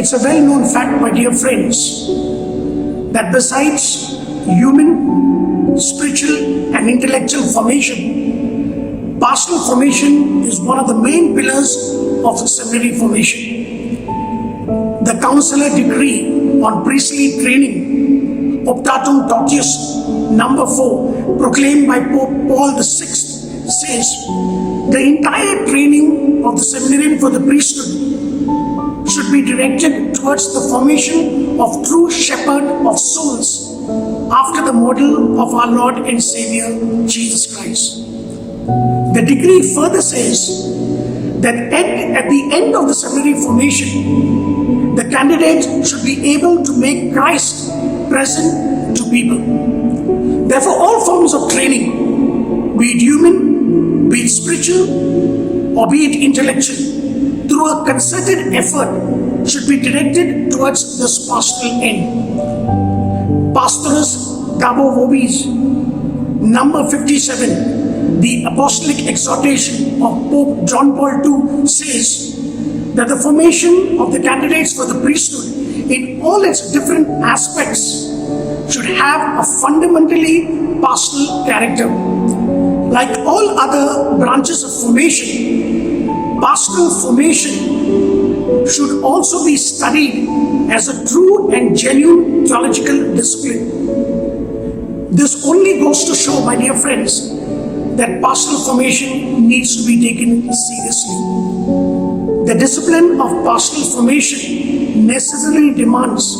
It's a well-known fact, my dear friends, that besides human, spiritual and intellectual formation, pastoral formation is one of the main pillars of the seminary formation. The Counselor Decree on Priestly Training, Optatum Tauteus, number 4, proclaimed by Pope Paul VI, says, the entire training of the seminarian for the priesthood should be directed towards the formation of true shepherd of souls after the model of our Lord and Savior Jesus Christ. The decree further says that at the end of the seminary formation, the candidate should be able to make Christ present to people. Therefore, all forms of training, be it human, be it spiritual, or be it intellectual, through a concerted effort should be directed towards this pastoral end. Pastoris Dabo Vobis, number 57, the Apostolic Exhortation of Pope John Paul II says that the formation of the candidates for the priesthood in all its different aspects should have a fundamentally pastoral character. Like all other branches of formation, pastoral formation should also be studied as a true and genuine theological discipline. This only goes to show, my dear friends, that pastoral formation needs to be taken seriously. The discipline of pastoral formation necessarily demands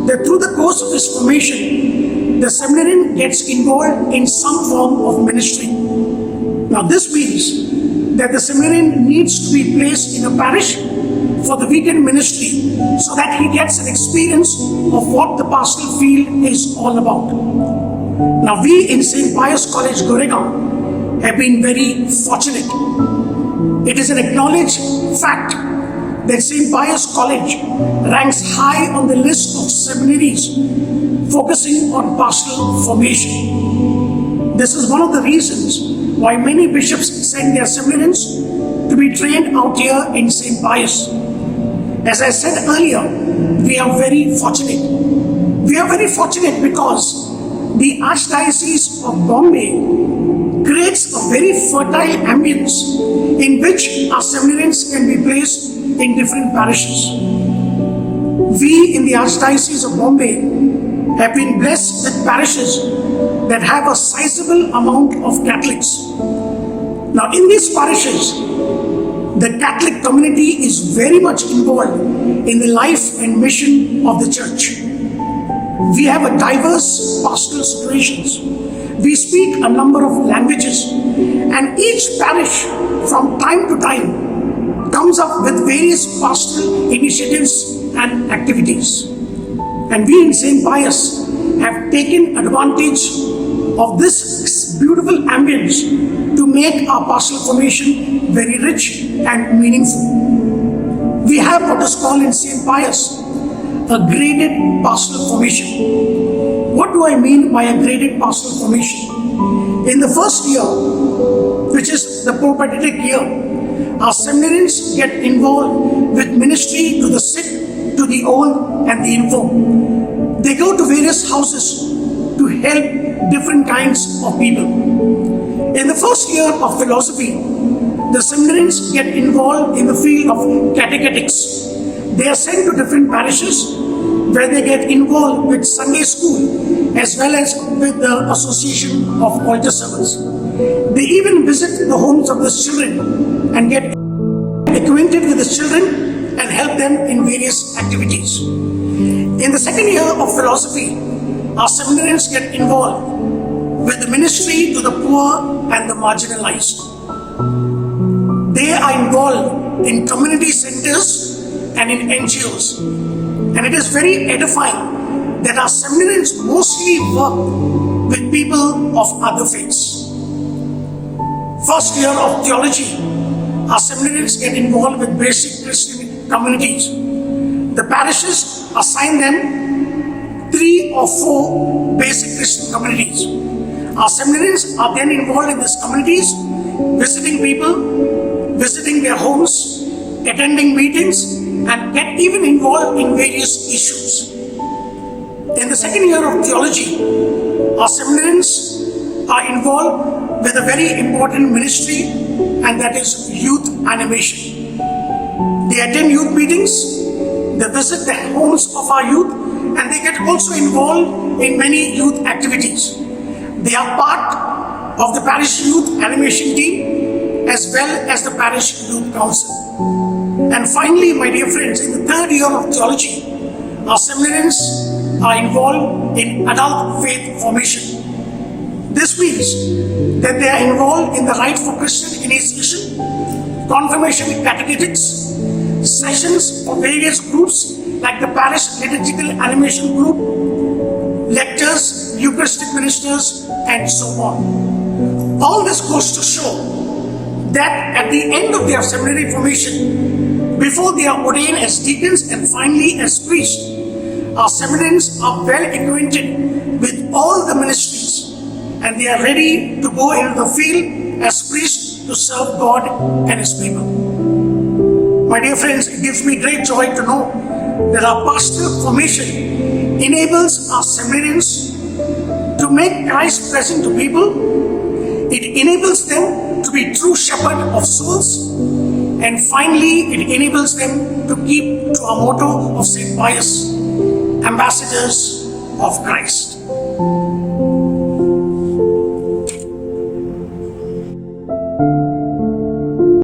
that through the course of his formation, the seminarian gets involved in some form of ministry. Now this means that the seminarian needs to be placed in a parish for the weekend ministry so that he gets an experience of what the pastoral field is all about. Now we in St. Pius College, Goregaon have been very fortunate. It is an acknowledged fact that St. Pius College ranks high on the list of seminaries focusing on pastoral formation. This is one of the reasons why many bishops send their seminarians to be trained out here in St. Pius. As I said earlier, we are very fortunate. We are very fortunate because the Archdiocese of Bombay creates a very fertile ambience in which our seminarians can be placed in different parishes. We in the Archdiocese of Bombay have been blessed with parishes that have a sizable amount of Catholics. Now in these parishes, the Catholic community is very much involved in the life and mission of the church. We have a diverse pastoral situations. We speak a number of languages, and each parish from time to time comes up with various pastoral initiatives and activities. And we in St. Pius have taken advantage of this beautiful ambience to make our pastoral formation very rich and meaningful. We have what is called in St. Pius a graded pastoral formation. What do I mean by a graded pastoral formation? In the first year, which is the propedeutic year, our seminarians get involved with ministry to the sick, to the old and the infirm. They go to various houses to help different kinds of people. In the first year of philosophy, the seminarians get involved in the field of catechetics. They are sent to different parishes where they get involved with Sunday school as well as with the Association of Altar Servants. They even visit the homes of the children and get acquainted with the children and help them in various activities. In the second year of philosophy, our seminarians get involved with the ministry to the poor and the marginalized. They are involved in community centers and in NGOs. And it is very edifying that our seminarians mostly work with people of other faiths. First year of theology, our seminarians get involved with basic Christian communities. The parishes assign them 3 or 4 basic Christian communities. Our seminarians are then involved in these communities, visiting people, visiting their homes, attending meetings, and get even involved in various issues. In the second year of theology, our seminarians are involved with a very important ministry, and that is youth animation. They attend youth meetings, they visit the homes of our youth, and they get also involved in many youth activities. They are part of the parish youth animation team as well as the parish youth council. And finally, my dear friends, in the third year of theology, our seminarians are involved in adult faith formation. This means that they are involved in the rite for Christian initiation, confirmation catechetics, sessions for various groups like the parish liturgical animation group, lectors, Eucharistic ministers, and so on. All this goes to show that at the end of their seminary formation, before they are ordained as deacons and finally as priests, our seminarians are well acquainted with all the ministries, and they are ready to go into the field as priests to serve God and His people. My dear friends, it gives me great joy to know that our pastoral formation enables our seminarians to make Christ present to people. It enables them to be true shepherd of souls. And finally, it enables them to keep to our motto of St. Pius, ambassadors of Christ.